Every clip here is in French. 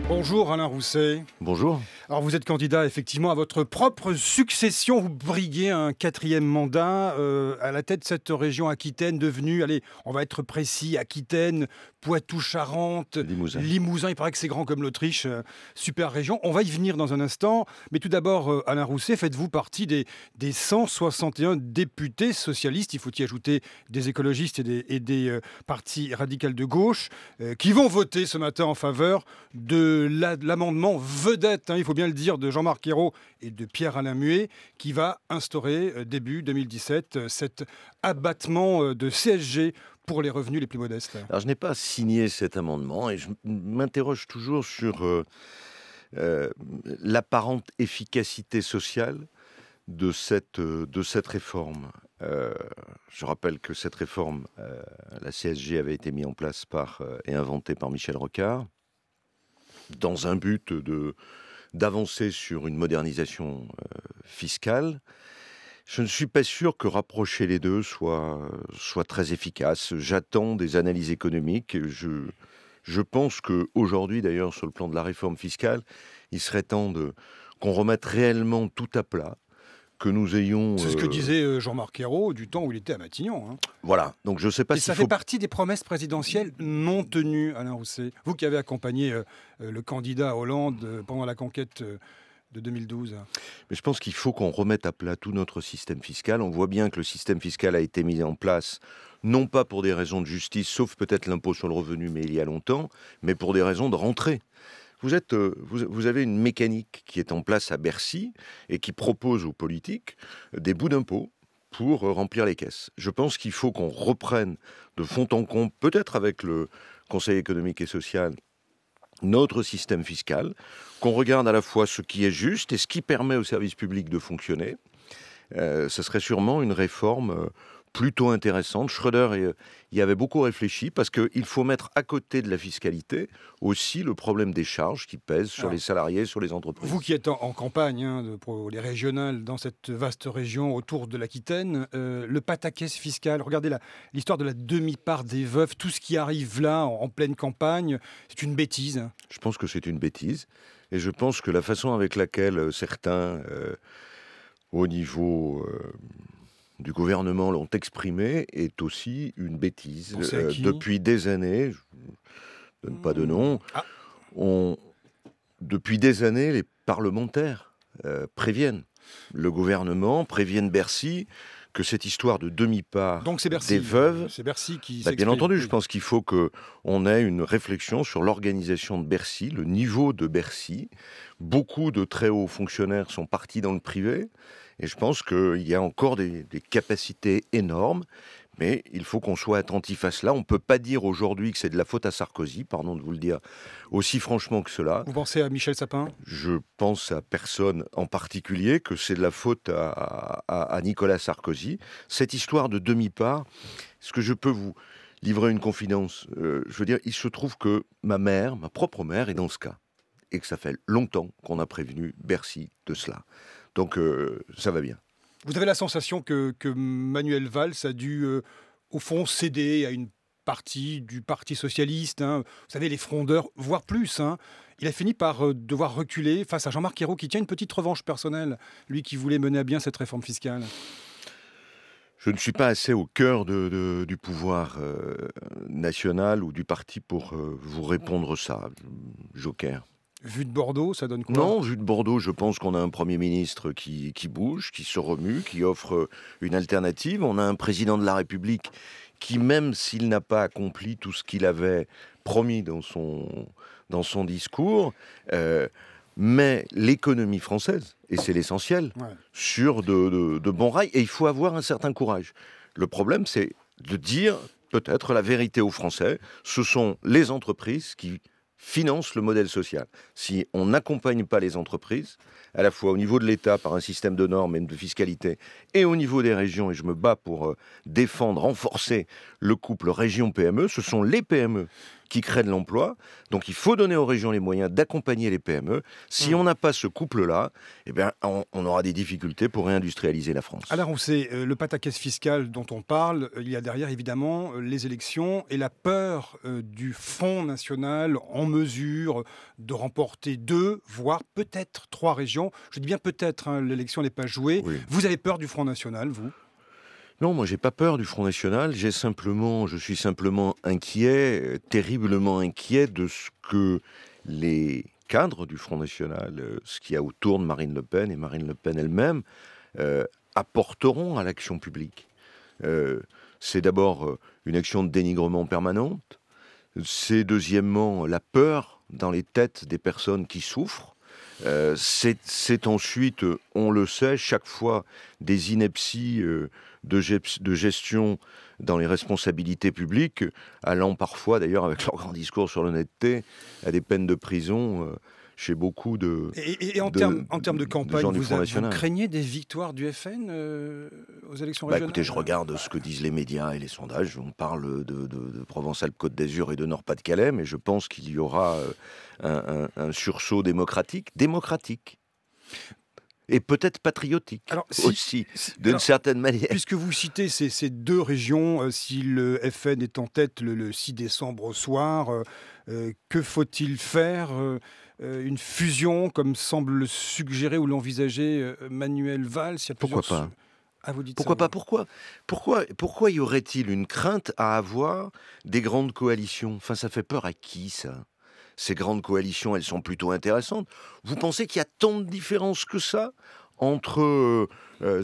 Bonjour Alain Rousset. Bonjour. Alors vous êtes candidat effectivement à votre propre succession. Vous briguez un 4e mandat à la tête de cette région Aquitaine devenue, allez, on va être précis, Aquitaine, Poitou-Charentes, Limousin. Il paraît que c'est grand comme l'Autriche, super région. On va y venir dans un instant. Mais tout d'abord, Alain Rousset, faites-vous partie des 161 députés socialistes, il faut y ajouter des écologistes et des partis radicaux de gauche, qui vont voter ce matin en faveur de l'amendement vedette, il faut bien le dire, de Jean-Marc Ayrault et de Pierre-Alain Muet, qui va instaurer début 2017 cet abattement de CSG pour les revenus les plus modestes. Alors je n'ai pas signé cet amendement et je m'interroge toujours sur l'apparente efficacité sociale de cette réforme. Je rappelle que cette réforme, la CSG, avait été mise en place et inventée par Michel Rocard dans un but d'avancer sur une modernisation fiscale. Je ne suis pas sûr que rapprocher les deux soit très efficace. J'attends des analyses économiques. Je pense qu'aujourd'hui, d'ailleurs, sur le plan de la réforme fiscale, il serait temps qu'on remette réellement tout à plat, que nous ayons... C'est ce que disait Jean-Marc Ayrault du temps où il était à Matignon. Voilà, donc je ne sais pas si ça fait partie des promesses présidentielles non tenues, Alain Rousset. Vous qui avez accompagné le candidat Hollande pendant la conquête de 2012. Mais je pense qu'il faut qu'on remette à plat tout notre système fiscal. On voit bien que le système fiscal a été mis en place, non pas pour des raisons de justice, sauf peut-être l'impôt sur le revenu, mais il y a longtemps, mais pour des raisons de rentrée. Vous avez une mécanique qui est en place à Bercy et qui propose aux politiques des bouts d'impôts pour remplir les caisses. Je pense qu'il faut qu'on reprenne de fond en comble, peut-être avec le Conseil économique et social, notre système fiscal, qu'on regarde à la fois ce qui est juste et ce qui permet aux services publics de fonctionner. Ce serait sûrement une réforme plutôt intéressante. Schröder y avait beaucoup réfléchi parce qu'il faut mettre à côté de la fiscalité aussi le problème des charges qui pèsent sur les salariés, sur les entreprises. Vous qui êtes en campagne pour les régionales dans cette vaste région autour de l'Aquitaine, le pataquès fiscal, regardez l'histoire de la demi-part des veuves, tout ce qui arrive là en pleine campagne, c'est une bêtise. Je pense que c'est une bêtise et je pense que la façon avec laquelle certains, au niveau... du gouvernement l'ont exprimé est aussi une bêtise. Depuis des années, je ne donne pas de nom, depuis des années, les parlementaires préviennent le gouvernement, préviennent Bercy que cette histoire de demi-part des veuves... C'est Bercy qui Bien entendu, je pense qu'il faut qu'on ait une réflexion sur l'organisation de Bercy, le niveau de Bercy. Beaucoup de très hauts fonctionnaires sont partis dans le privé. Et je pense qu'il y a encore des capacités énormes, mais il faut qu'on soit attentif à cela. On ne peut pas dire aujourd'hui que c'est de la faute à Sarkozy, pardon de vous le dire aussi franchement que cela. Vous pensez à Michel Sapin ? Je pense à personne en particulier, que c'est de la faute à Nicolas Sarkozy. Cette histoire de demi-part, est-ce que je peux vous livrer une confidence ? Je veux dire, il se trouve que ma propre mère, est dans ce cas. Et que ça fait longtemps qu'on a prévenu Bercy de cela. Donc, ça va bien. Vous avez la sensation que Manuel Valls a dû, au fond, céder à une partie du Parti socialiste, Vous savez, les frondeurs, voire plus, Il a fini par devoir reculer face à Jean-Marc Ayrault, qui tient une petite revanche personnelle, lui qui voulait mener à bien cette réforme fiscale. Je ne suis pas assez au cœur du pouvoir national ou du parti pour vous répondre ça, Joker. Vu de Bordeaux, ça donne quoi ? Non, vu de Bordeaux, je pense qu'on a un Premier ministre qui bouge, qui se remue, qui offre une alternative. On a un président de la République qui, même s'il n'a pas accompli tout ce qu'il avait promis dans son discours, met l'économie française, et c'est l'essentiel, sur de bons rails. Et il faut avoir un certain courage. Le problème, c'est de dire peut-être la vérité aux Français. Ce sont les entreprises qui finance le modèle social. Si on n'accompagne pas les entreprises, à la fois au niveau de l'État par un système de normes et de fiscalité, et au niveau des régions, et je me bats pour défendre, renforcer le couple région-PME, ce sont les PME qui crée de l'emploi. Donc il faut donner aux régions les moyens d'accompagner les PME. Si on n'a pas ce couple-là, eh bien, on aura des difficultés pour réindustrialiser la France. Alors on sait, le pataquès fiscal dont on parle, il y a derrière évidemment les élections et la peur du Front national en mesure de remporter 2, voire peut-être 3 régions. Je dis bien peut-être, hein, l'élection n'est pas jouée. Oui. Vous avez peur du Front national, vous ? Non, moi j'ai pas peur du Front National, je suis simplement inquiet, terriblement inquiet de ce que les cadres du Front National, ce qu'il y a autour de Marine Le Pen et Marine Le Pen elle-même, apporteront à l'action publique. C'est d'abord une action de dénigrement permanente, c'est deuxièmement la peur dans les têtes des personnes qui souffrent, c'est ensuite, on le sait, chaque fois des inepties de gestion dans les responsabilités publiques, allant parfois, d'ailleurs, avec leur grand discours sur l'honnêteté, à des peines de prison chez beaucoup de Et en termes de campagne, vous craignez des victoires du FN aux élections régionales ? Écoutez, je regarde ce que disent les médias et les sondages. On parle de Provence-Alpes-Côte d'Azur et de Nord-Pas-de-Calais, mais je pense qu'il y aura un sursaut démocratique. Et peut-être patriotique aussi, d'une certaine manière. Puisque vous citez ces 2 régions, si le FN est en tête le 6 décembre au soir, que faut-il faire ? Une fusion, comme semble le suggérer ou l'envisager Manuel Valls. Pourquoi pas ? Vous dites pourquoi ça, pas ? Pourquoi y aurait-il une crainte à avoir des grandes coalitions ? Enfin, ça fait peur à qui, ça ? Ces grandes coalitions, elles sont plutôt intéressantes. Vous pensez qu'il y a tant de différences que ça entre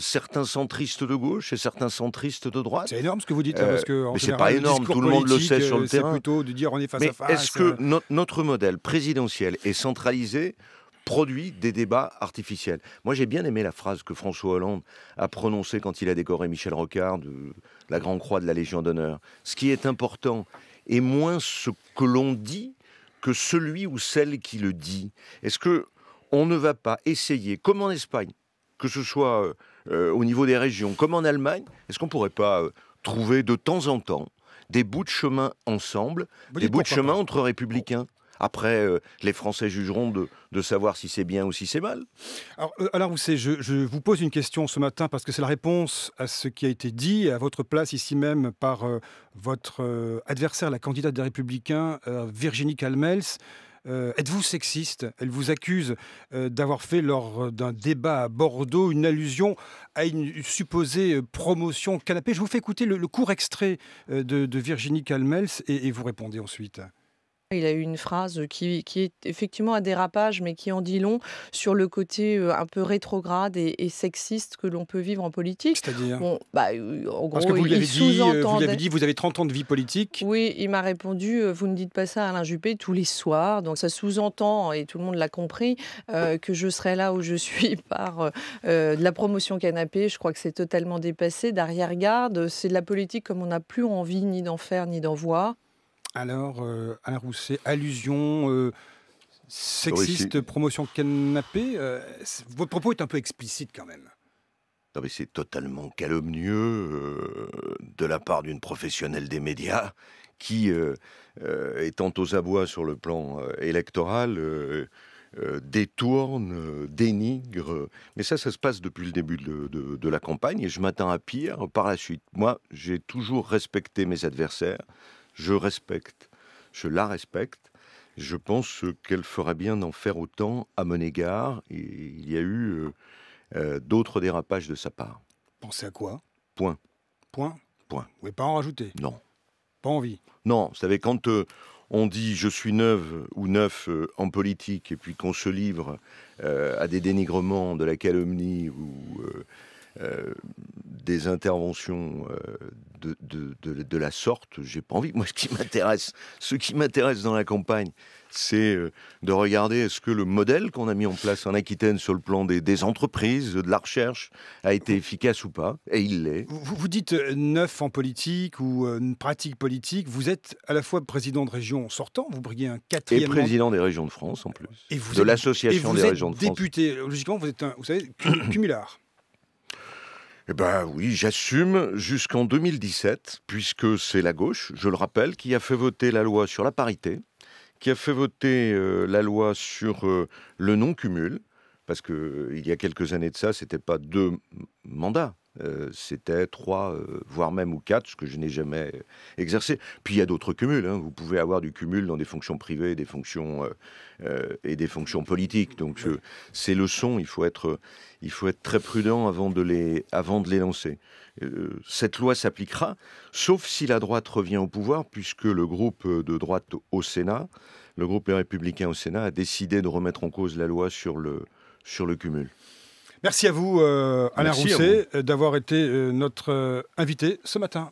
certains centristes de gauche et certains centristes de droite? C'est énorme ce que vous dites, parce que mais c'est pas énorme, tout le monde le sait sur le terrain. C'est plutôt de dire on est face à face. Mais est-ce que notre modèle présidentiel et centralisé produit des débats artificiels? Moi, j'ai bien aimé la phrase que François Hollande a prononcée quand il a décoré Michel Rocard de la Grande Croix de la Légion d'honneur. Ce qui est important est moins ce que l'on dit que celui ou celle qui le dit. Est-ce que on ne va pas essayer, comme en Espagne, que ce soit au niveau des régions, comme en Allemagne, est-ce qu'on ne pourrait pas trouver de temps en temps des bouts de chemin ensemble, des bouts de chemin entre républicains? Après, les Français jugeront de savoir si c'est bien ou si c'est mal. Alors vous savez, je vous pose une question ce matin parce que c'est la réponse à ce qui a été dit à votre place ici même par votre adversaire, la candidate des Républicains, Virginie Calmels. Êtes-vous sexiste? Elle vous accuse d'avoir fait lors d'un débat à Bordeaux une allusion à une supposée promotion canapé. Je vous fais écouter le court extrait de Virginie Calmels et vous répondez ensuite. Il a eu une phrase qui est effectivement un dérapage, mais qui en dit long sur le côté un peu rétrograde et sexiste que l'on peut vivre en politique. C'est-à-dire en gros, parce que vous l'avez dit, vous avez 30 ans de vie politique. Oui, il m'a répondu « Vous ne dites pas ça à Alain Juppé tous les soirs ». Donc ça sous-entend, et tout le monde l'a compris, que je serai là où je suis par de la promotion canapé. Je crois que c'est totalement dépassé, d'arrière-garde. C'est de la politique comme on n'a plus envie ni d'en faire ni d'en voir. Alors, Alain Rousset, allusion sexiste, promotion canapé, votre propos est un peu explicite quand même. Non mais c'est totalement calomnieux de la part d'une professionnelle des médias qui, étant aux abois sur le plan électoral, détourne, dénigre. Mais ça se passe depuis le début de la campagne et je m'attends à pire par la suite. Moi, j'ai toujours respecté mes adversaires. Je la respecte. Je pense qu'elle ferait bien d'en faire autant à mon égard. Et il y a eu d'autres dérapages de sa part. Pensez à quoi? Point. Point. Point. Vous ne pouvez pas en rajouter? Non. Pas envie? Non, vous savez, quand on dit je suis neuve ou neuf en politique et puis qu'on se livre à des dénigrements, de la calomnie ou des interventions de la sorte, j'ai pas envie. Moi, ce qui m'intéresse dans la campagne, c'est de regarder est-ce que le modèle qu'on a mis en place en Aquitaine sur le plan des entreprises, de la recherche, a été efficace ou pas, et il l'est. Vous dites neuf en politique ou une pratique politique, vous êtes à la fois président de région sortant, vous briguez un quatrième... Et président des régions de France en plus, et vous de l'association des régions de France. Député, logiquement vous êtes vous savez, cumulard. Eh ben oui, j'assume jusqu'en 2017, puisque c'est la gauche, je le rappelle, qui a fait voter la loi sur la parité, qui a fait voter la loi sur le non-cumul, parce qu'il y a quelques années de ça, c'était pas 2 mandats, c'était 3, voire même ou 4, ce que je n'ai jamais exercé. Puis il y a d'autres cumuls, hein. Vous pouvez avoir du cumul dans des fonctions privées et des fonctions politiques. Donc ces leçons, il faut être très prudent avant de les lancer. Cette loi s'appliquera, sauf si la droite revient au pouvoir, puisque le groupe de droite au Sénat, le groupe Les Républicains au Sénat, a décidé de remettre en cause la loi sur le cumul. Merci à vous, Alain Rousset, d'avoir été notre invité ce matin.